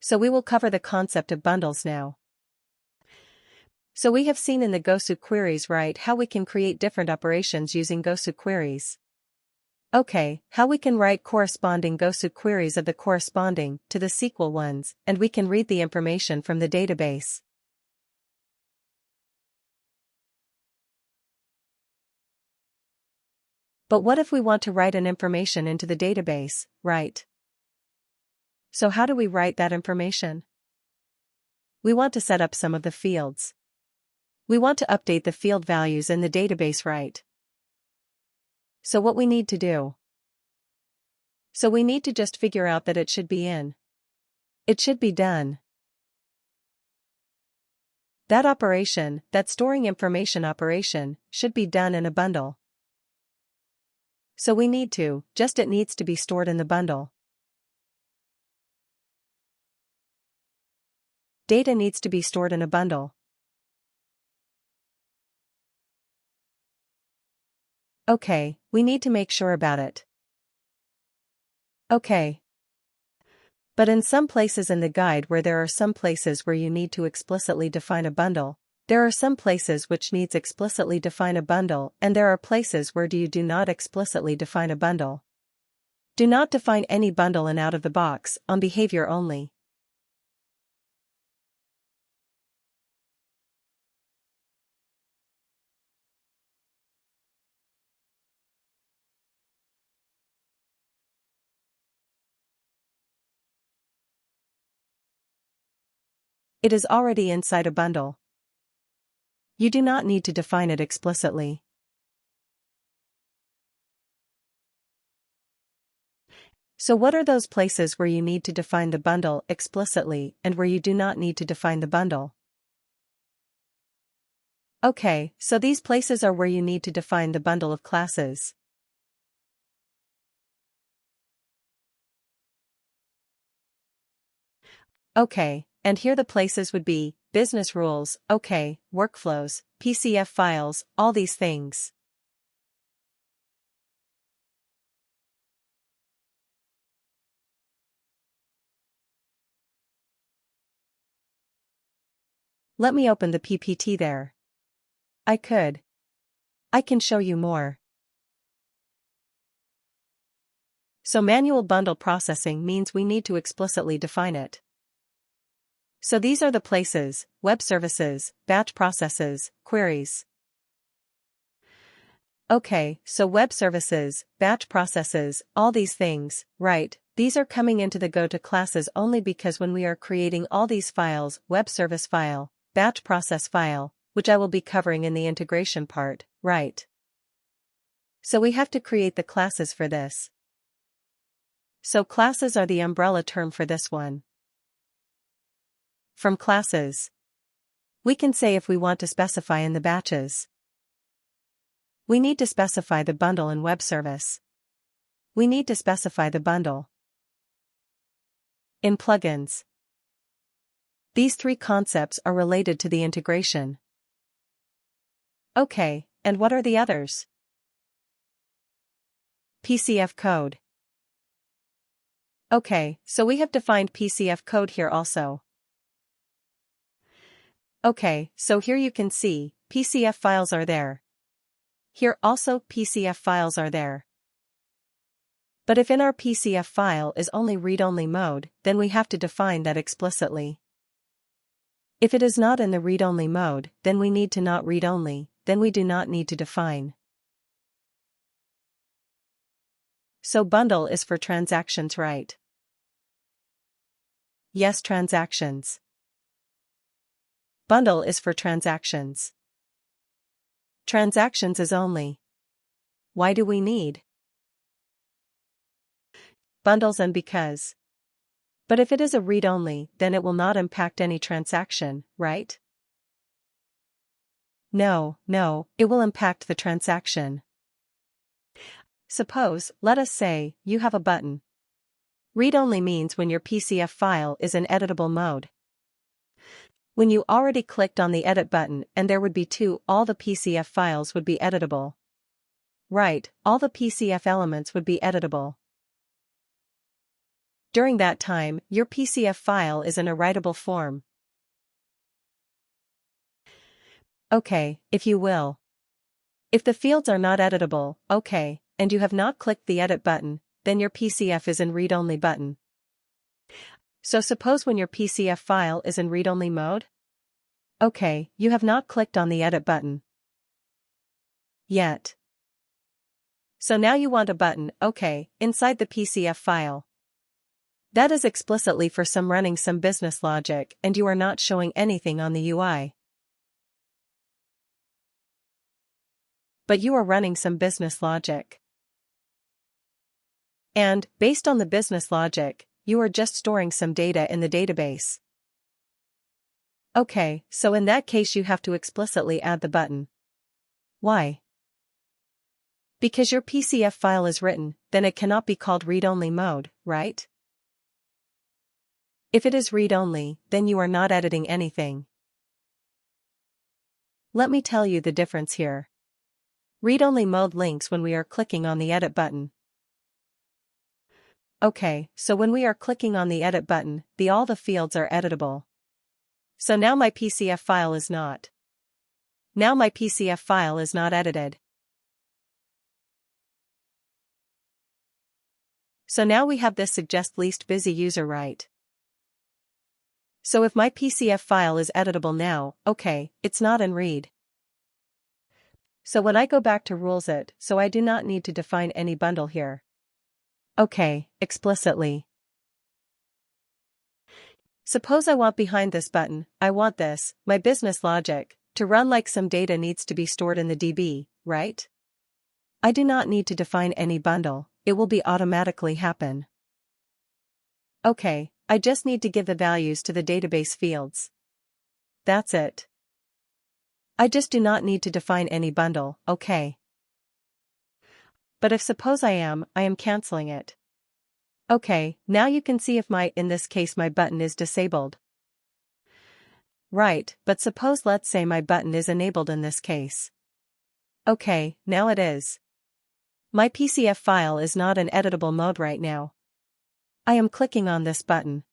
So we will cover the concept of bundles now. So we have seen in the GoSu queries, right, how we can create different operations using GoSu queries. Okay, how we can write corresponding GoSu queries of the corresponding to the SQL ones, and we can read the information from the database. But what if we want to write an information into the database, right? So how do we write that information? We want to set up some of the fields. We want to update the field values in the database, right? So what we need to do? So we need to just figure out that it should be in. It should be done. That operation, that storing information operation, should be done in a bundle. So we need to, it needs to be stored in the bundle. Data needs to be stored in a bundle. Okay, we need to make sure about it. Okay. But in some places in the guide where there are some places where you need to explicitly define a bundle, there are some places which needs explicitly define a bundle, and there are places where you do not explicitly define a bundle. Do not define any bundle in out of the box, on behavior only. It is already inside a bundle. You do not need to define it explicitly. So what are those places where you need to define the bundle explicitly and where you do not need to define the bundle? Okay, so these places are where you need to define the bundle of classes. Okay, and here the places would be business rules, okay, workflows, PCF files, all these things. Let me open the PPT there. I can show you more. So manual bundle processing means we need to explicitly define it. So these are the places: web services, batch processes, queries. Okay, so web services, batch processes, all these things, right, these are coming into the Go to classes only because when we are creating all these files, web service file, batch process file, which I will be covering in the integration part, right? So we have to create the classes for this. So classes are the umbrella term for this one. From classes, we can say if we want to specify in the batches. We need to specify the bundle in web service. We need to specify the bundle in plugins. These three concepts are related to the integration. Okay, and what are the others? PCF code. Okay, so we have defined PCF code here also. Okay, so here you can see, PCF files are there. Here also PCF files are there. But if in our PCF file is only read-only mode, then we have to define that explicitly. If it is not in the read-only mode, then we need to not read-only, then we do not need to define. So bundle is for transactions, right? Yes, transactions. Bundle is for transactions. Transactions is only. Why do we need bundles? And because. But if it is a read-only, then it will not impact any transaction, right? No, it will impact the transaction. Suppose, let us say, you have a button. Read-only means when your PCF file is in editable mode. When you already clicked on the edit button and there would be all the PCF files would be editable. Right, all the PCF elements would be editable. During that time, your PCF file is in a writable form. Okay, if you will. If the fields are not editable, okay, and you have not clicked the edit button, then your PCF is in read-only button. So suppose when your PCF file is in read-only mode? Okay, you have not clicked on the edit button yet. So now you want a button, okay, inside the PCF file. That is explicitly for running some business logic, and you are not showing anything on the UI. But you are running some business logic. And, based on the business logic, you are just storing some data in the database. Okay, so in that case you have to explicitly add the button. Why? Because your PCF file is written, then it cannot be called read-only mode, right? If it is read-only, then you are not editing anything. Let me tell you the difference here. Read-only mode links when we are clicking on the edit button. Okay, so when we are clicking on the edit button, all the fields are editable. So now my PCF file is not. Now my PCF file is not edited. So now we have this suggest least busy user right. So if my PCF file is editable now, okay, it's not in read. So when I go back to rules so I do not need to define any bundle here. Okay, explicitly. Suppose I want behind this button, I want this, my business logic, to run like some data needs to be stored in the DB, right? I do not need to define any bundle, it will be automatically happen. Okay, I just need to give the values to the database fields. That's it. I just do not need to define any bundle, okay. But if suppose I am canceling it. Okay, now you can see if in this case my button is disabled. Right, but suppose let's say my button is enabled in this case. Okay, now it is. My PCF file is not in editable mode right now. I am clicking on this button.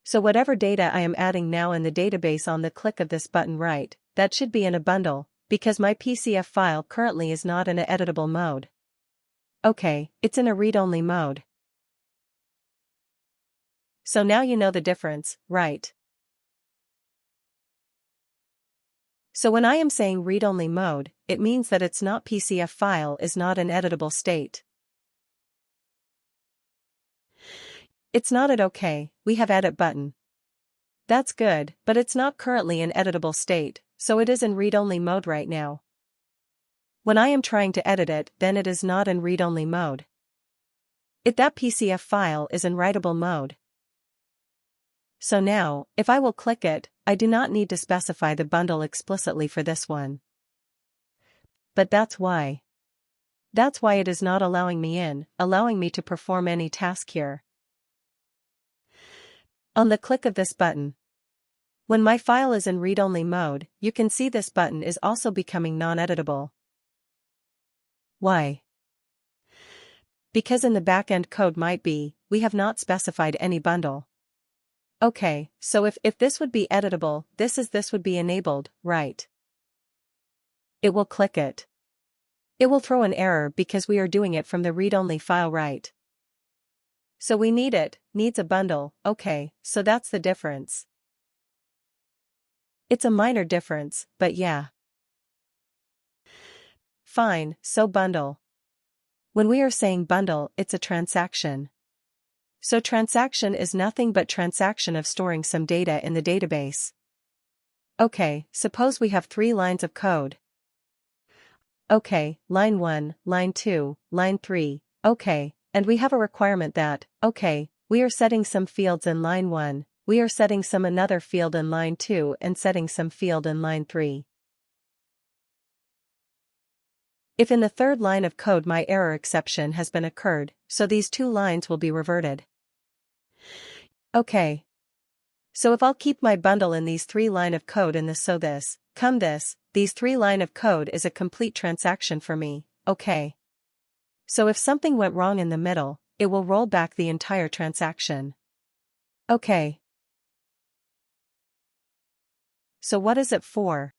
So whatever data I am adding now in the database on the click of this button right, that should be in a bundle, because my PCF file currently is not in an editable mode. Okay, it's in a read-only mode. So now you know the difference, right? So when I am saying read-only mode, it means that its not PCF file is not in editable state. It's not at OK, we have edit button. That's good, but it's not currently in editable state, so it is in read-only mode right now. When I am trying to edit it, then it is not in read-only mode. That PCF file is in writable mode. So now, if I will click it, I do not need to specify the bundle explicitly for this one. But that's why. That's why it is not allowing me to perform any task here. On the click of this button. When my file is in read-only mode, you can see this button is also becoming non-editable. Why? Because in the backend code we have not specified any bundle. Okay, so if this would be editable, this would be enabled, right? It will click it. It will throw an error because we are doing it from the read-only file, right? So we needs a bundle, okay, so that's the difference. It's a minor difference, but yeah. Fine, so bundle. When we are saying bundle, it's a transaction. So transaction is nothing but transaction of storing some data in the database. Okay, suppose we have 3 lines of code. Okay, line 1, line 2, line 3, okay, and we have a requirement that, okay, we are setting some fields in line 1, we are setting some another field in line 2 and setting some field in line 3. If in the 3rd line of code my error exception has been occurred, so these 2 lines will be reverted. Okay. So if I'll keep my bundle in these 3 line of code in these 3 line of code is a complete transaction for me, okay. So if something went wrong in the middle, It will roll back the entire transaction. Okay. So what is it for?